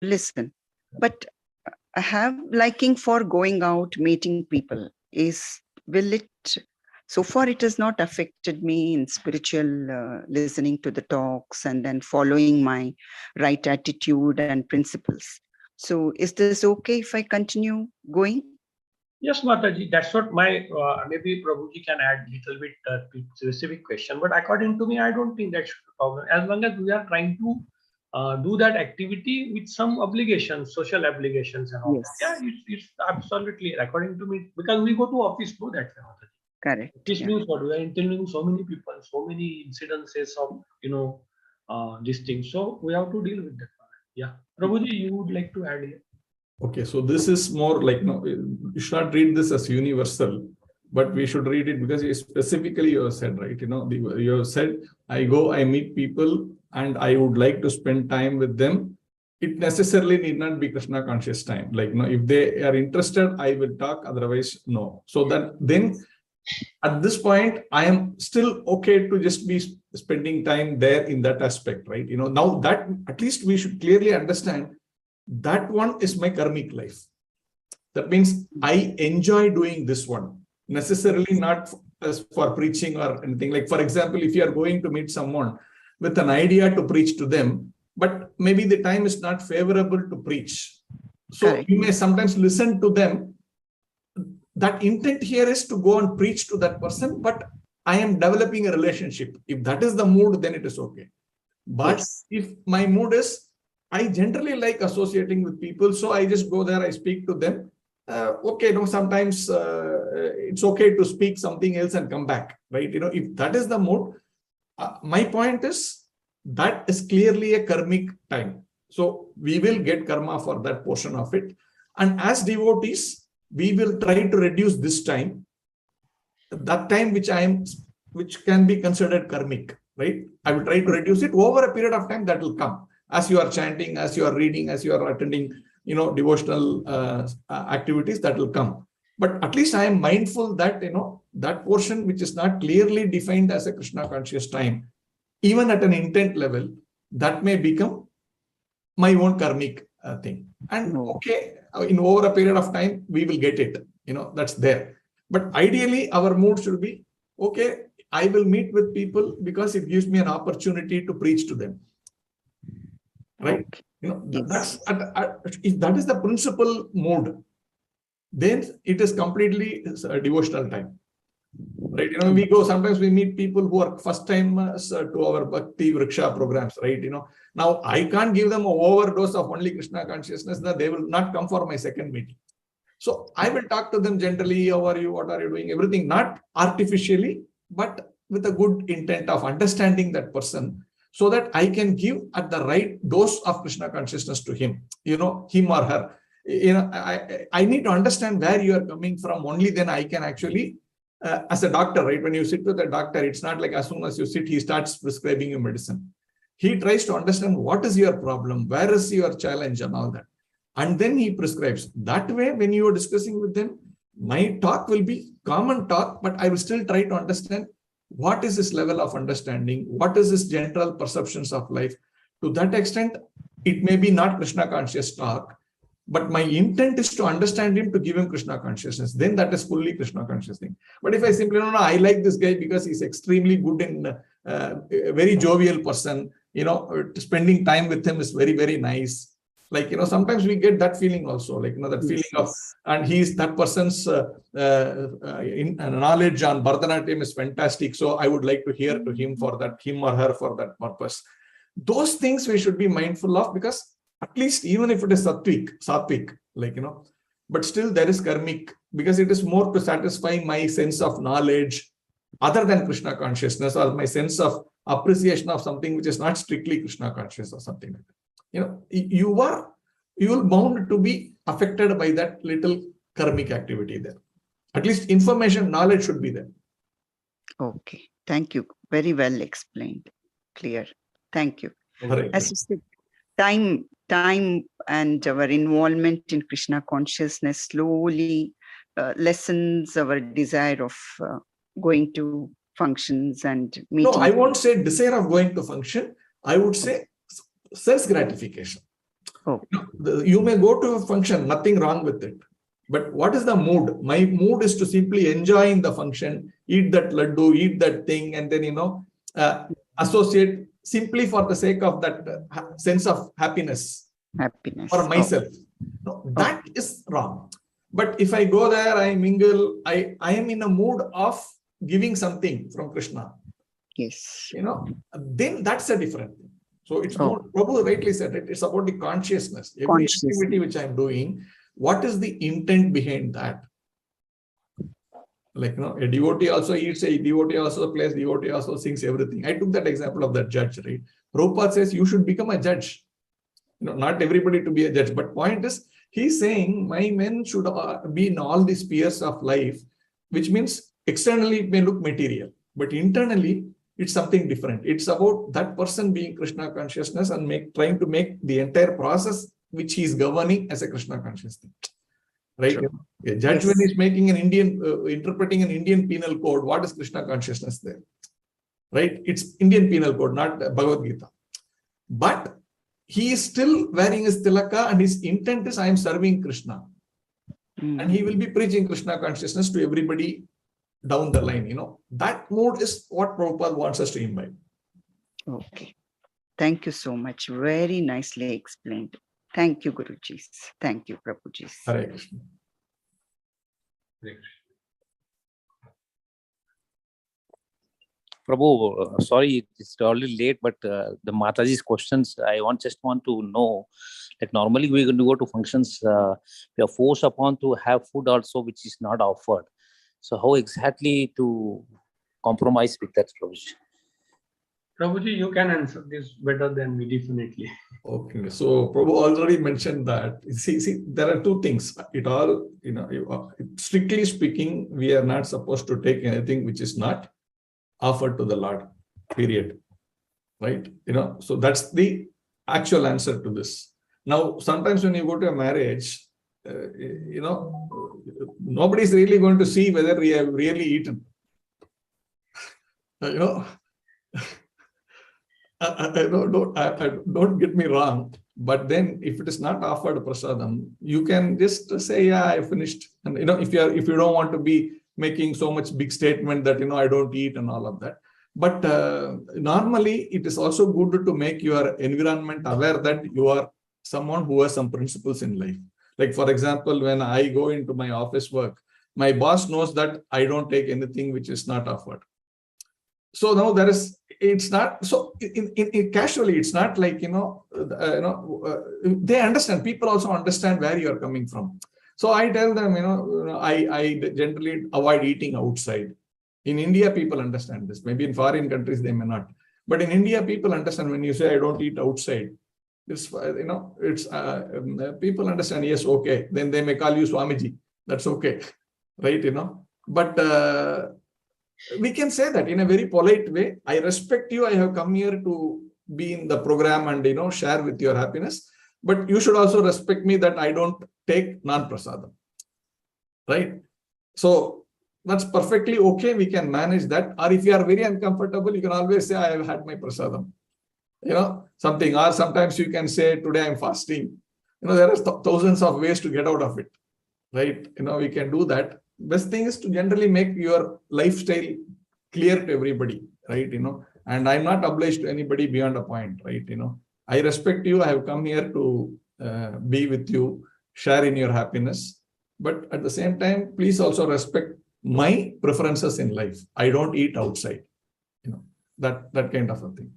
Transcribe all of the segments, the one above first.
listen. But I have liking for going out, meeting people. Will it, so far it has not affected me in spiritual listening to the talks and then following my right attitude and principles. So is this okay if I continue going? Yes, Mataji, that's what my maybe Prabhuji can add little bit specific question. But according to me, I don't think that should be a problem. As long as we are trying to do that activity with some obligations, social obligations and all Yes. that. Yeah, it's absolutely according to me, because we go to office to that way, Mataji. Correct. This Yeah. means what we are interviewing so many people, so many incidences of these things. So we have to deal with that. Yeah, Prabhuji, you would like to add here? Okay, so this is more like, you should not read this as universal, but we should read it because specifically you have said, right? You have said, I meet people and I would like to spend time with them. It necessarily need not be Krishna conscious time. Like, if they are interested, I will talk, otherwise, no. So that then at this point, I am still okay to just be spending time there in that aspect, right? Now that at least we should clearly understand that one is my karmic life. That means I enjoy doing this one, necessarily not as for preaching or anything. Like, for example, if you are going to meet someone with an idea to preach to them, but maybe the time is not favorable to preach. So you may sometimes listen to them. That intent here is to go and preach to that person, but I am developing a relationship. If that is the mood, then it is okay. But if my mood is, I generally like associating with people, so I just go there, I speak to them. Sometimes it's okay to speak something else and come back, right? If that is the mood, my point is that is clearly a karmic time. So we will get karma for that portion of it. And as devotees, we will try to reduce this time, that time which can be considered karmic, right? I will try to reduce it over a period of time that will come. As you are chanting, as you are reading, as you are attending, devotional activities, that will come. But at least I am mindful that, that portion which is not clearly defined as a Krishna conscious time, even at an intent level, that may become my own karmic thing. And okay, in over a period of time, we will get it, that's there. But ideally, our mood should be, okay, I will meet with people because it gives me an opportunity to preach to them. Right? That's if that is the principal mode, then it is completely a devotional time. Right? Sometimes we meet people who are first time to our Bhakti Vriksha programs, right? Now I can't give them an overdose of only Krishna consciousness, that they will not come for my second meeting. So I will talk to them generally, how are you, what are you doing, everything, not artificially, but with a good intent of understanding that person, so that I can give at the right dose of Krishna consciousness to him, him or her. I need to understand where you are coming from. Only then I can actually, as a doctor, right? When you sit with a doctor, it's not like as soon as you sit, he starts prescribing you medicine. He tries to understand what is your problem, where is your challenge and all that. And then he prescribes. That way, when you are discussing with them, my talk will be common talk, but I will still try to understand what is his level of understanding, what is his general perceptions of life. To that extent, it may be not Krishna conscious talk, but my intent is to understand him, to give him Krishna consciousness. Then that is fully Krishna conscious thing. But if I simply, no, I like this guy because he's extremely good in a very jovial person, spending time with him is very, very nice. Like, sometimes we get that feeling also, like, that feeling of, and that person's knowledge on Bharatanatyam is fantastic. So I would like to hear to him for that, him or her for that purpose. Those things we should be mindful of, because at least even if it is sattvic, like, but still there is karmic, because it is more to satisfy my sense of knowledge other than Krishna consciousness, or my sense of appreciation of something which is not strictly Krishna conscious or something like that. You will bound to be affected by that little karmic activity there. At least information, knowledge should be there. Okay. Thank you. Very well explained. Clear. Thank you. As you said, time and our involvement in Krishna consciousness slowly lessens our desire of going to functions and meetings. No, I won't say desire of going to function. I would say sense gratification. Oh, You may go to a function, nothing wrong with it. But what is the mood? My mood is to simply enjoy in the function, eat that laddu, eat that thing, and then, associate simply for the sake of that sense of happiness happiness. for myself. No, that is wrong. But if I go there, I mingle, I am in a mood of giving something from Krishna, Yes. then that's a different thing. So it's more, Prabhu rightly said it, it's about the consciousness. Every activity which I'm doing, what is the intent behind that? Like, a devotee also eats, a devotee also plays, devotee also sings everything. I took that example of that judge, right? Prabhupada says you should become a judge. Not everybody to be a judge, but point is, he's saying my men should be in all the spheres of life, which means externally it may look material, but internally it's something different. It's about that person being Krishna consciousness and trying to make the entire process which he is governing as a Krishna consciousness. Right? True. A judge, when he's making interpreting an Indian penal code, what is Krishna consciousness there? Right? It's Indian penal code, not Bhagavad Gita. But he is still wearing his tilaka and his intent is I am serving Krishna. And he will be preaching Krishna consciousness to everybody down the line. That mood is what Prabhupada wants us to imbibe. Okay. Thank you so much. Very nicely explained. Thank you, Guruji. Thank you, Prabhuji. Hare Krishna. Prabhu, sorry, it's already late, but the Mataji's questions, I just want to know, like normally we're going to go to functions, we are forced upon to have food also, which is not offered. So how exactly to compromise with that, Prabhuji? Prabhuji, you can answer this better than me, definitely. Okay, so Prabhu already mentioned that. See, there are two things. It all, strictly speaking, we are not supposed to take anything which is not offered to the Lord, period. Right? So that's the actual answer to this. Now, sometimes when you go to a marriage, nobody's really going to see whether we have really eaten. Don't get me wrong, but then if it is not offered prasadam, you can just say, yeah, I finished. And if you don't want to be making so much big statement that I don't eat and all of that. But normally it is also good to make your environment aware that you are someone who has some principles in life. Like, for example, when I go into my office work, my boss knows that I don't take anything which is not offered. So now it's not so in casually, it's not like, they understand, people also understand where you are coming from. So I tell them, I generally avoid eating outside. In India, people understand this. Maybe in foreign countries, they may not. But in India, people understand when you say, I don't eat outside. People understand, yes, okay. Then they may call you Swamiji. That's okay. Right, But we can say that in a very polite way. I respect you. I have come here to be in the program and, share with your happiness. But you should also respect me that I don't take non-prasadam. Right? So that's perfectly okay. We can manage that. Or if you are very uncomfortable, you can always say, I have had my prasadam. Something. Or sometimes you can say, today I'm fasting. There are thousands of ways to get out of it. Right? We can do that. Best thing is to generally make your lifestyle clear to everybody. Right? And I'm not obliged to anybody beyond a point. Right? I respect you. I have come here to be with you, share in your happiness. But at the same time, please also respect my preferences in life. I don't eat outside. That kind of a thing.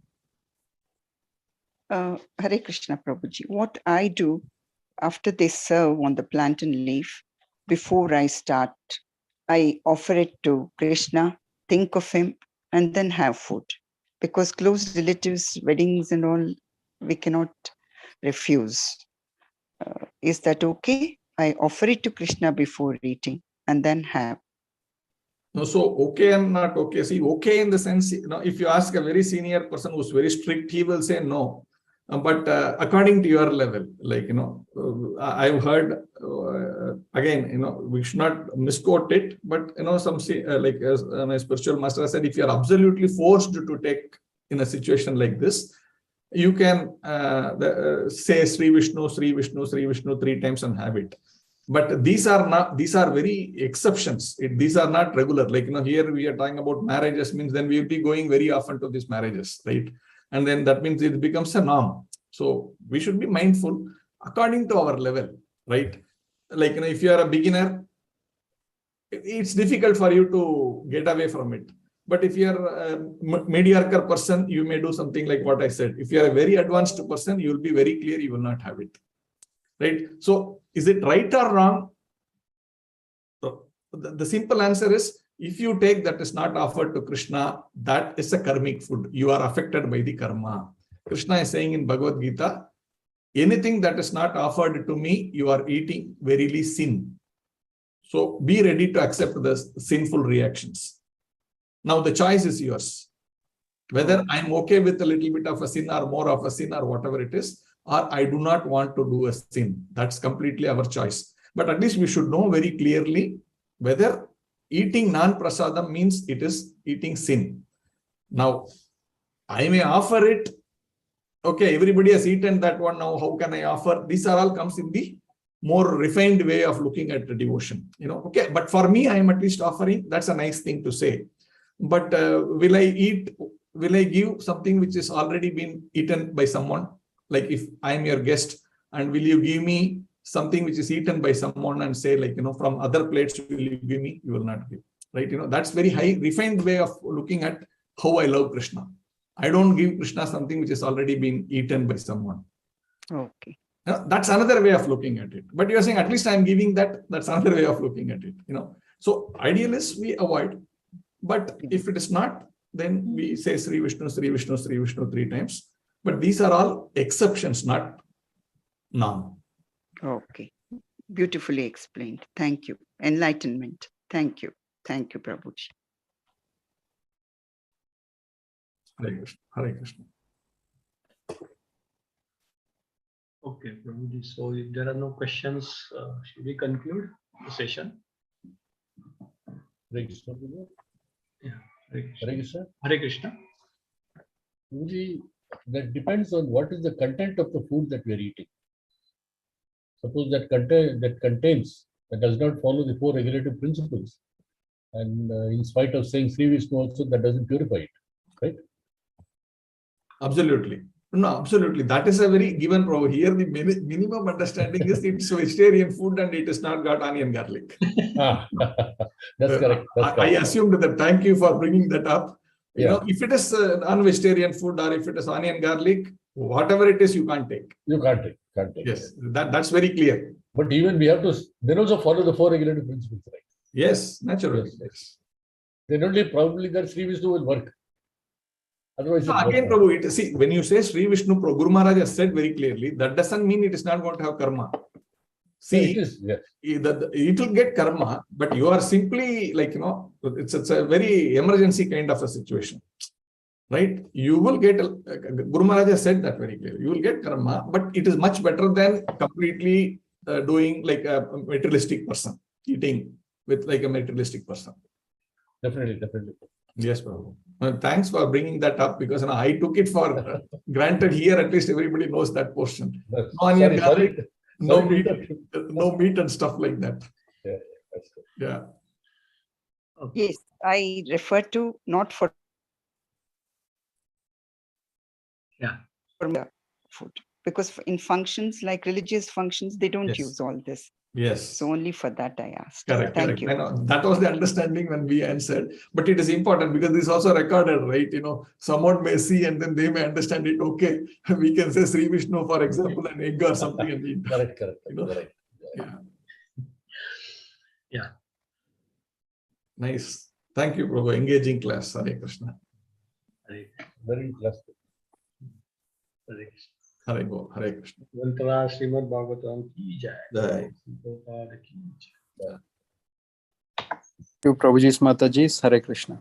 Hare Krishna, Prabhuji. What I do after they serve on the plantain leaf, before I start, I offer it to Krishna, think of him, and then have food. Because close relatives, weddings and all, we cannot refuse. Is that okay? I offer it to Krishna before eating and then have. No, so okay and not okay. See, okay in the sense, if you ask a very senior person who's very strict, he will say no. But according to your level, like, I've heard, again, we should not misquote it, but, some like my spiritual master said, if you're absolutely forced to take in a situation like this, you can say Sri Vishnu, Sri Vishnu, Sri Vishnu 3 times and have it. But these are very exceptions. These are not regular. Like, here we are talking about marriages, means then we will be going very often to these marriages, right? And then that means it becomes a norm. So we should be mindful according to our level, right? Like, if you are a beginner, it's difficult for you to get away from it. But if you are a mediocre person, you may do something like what I said. If you are a very advanced person, you will be very clear, you will not have it. Right? So is it right or wrong? So the simple answer is, if you take that is not offered to Krishna, that is a karmic food. You are affected by the karma. Krishna is saying in Bhagavad Gita, anything that is not offered to me, you are eating verily sin. So be ready to accept the sinful reactions. Now the choice is yours. Whether I'm okay with a little bit of a sin or more of a sin or whatever it is, or I do not want to do a sin. That's completely our choice. But at least we should know very clearly whether eating non-prasadam means it is eating sin. Now, I may offer it. Okay, everybody has eaten that one. Now, how can I offer? These are all comes in the more refined way of looking at the devotion. Okay, but for me, I am at least offering. That's a nice thing to say. But will I give something which is already been eaten by someone? Like, if I am your guest, and will you give me something which is eaten by someone and say, like, from other plates, will you give me? You will not give, right? That's very high, refined way of looking at how I love Krishna. I don't give Krishna something which has already been eaten by someone. Okay. That's another way of looking at it. But you're saying, at least I'm giving that. That's another way of looking at it. So ideal is we avoid. But if it is not, then we say Sri Vishnu, Sri Vishnu, Sri Vishnu 3 times. But these are all exceptions, not norm. Okay. Beautifully explained. Thank you. Enlightenment. Thank you. Thank you, Prabhuji. Hare Krishna. Hare Krishna. Okay, Prabhuji. So if there are no questions, should we conclude the session? Hare Krishna. Yeah. Hare Krishna. Hare Krishna. Hare Krishna. Prabhuji, that depends on what is the content of the food that we are eating. Suppose that does not follow the 4 regulative principles, and in spite of saying Sri Vishnu also, that doesn't purify it, right? Absolutely. No, absolutely. That is a very given problem. Here, the minimum understanding is it's vegetarian food and it has not got onion garlic. That's correct. I assumed that. Thank you for bringing that up. Yeah. If it is non-vegetarian food or if it is onion garlic, whatever it is, you can't take. You can't take. Yes, that's very clear. But even we have to then also follow the 4 regulative principles, right? Yes, naturally. Yes. Then only probably that Sri Vishnu will work. Otherwise, So again, Prabhu, see, when you say Sri Vishnu, Guru Maharaj has said very clearly, that doesn't mean it is not going to have karma. See, it will get karma, but you are simply like, it's a very emergency kind of a situation, right? You will get, Guru Maharaj has said that very clearly, you will get karma, but it is much better than completely doing like a materialistic person, eating with like a materialistic person. Definitely. Yes, Prabhu. Thanks for bringing that up, because I took it for granted. Here, at least everybody knows that portion. No onion garlic, no meat and stuff like that. Yeah, that's good. Yeah. Okay. Yes, I refer to not for the food, because in functions like religious functions, they don't Yes. use all this. Yes. So only for that I asked. Correct. Thank you. I know. That was the understanding when we answered, but it is important because this is also recorded, right? Someone may see and then they may understand it. Okay, we can say Sri Vishnu, for example, an egg or something and eat. Correct. Correct. Yeah. Nice. Thank you, Prabhu. Engaging class. Hare Krishna. Very interesting. Hare Krishna. Hare Go. Hare Krishna. Mantra Srimad Bhagavatam ki jai. Jai. Prabhupada ki jai. You, Prabhuji's Mataji's, Hare Krishna.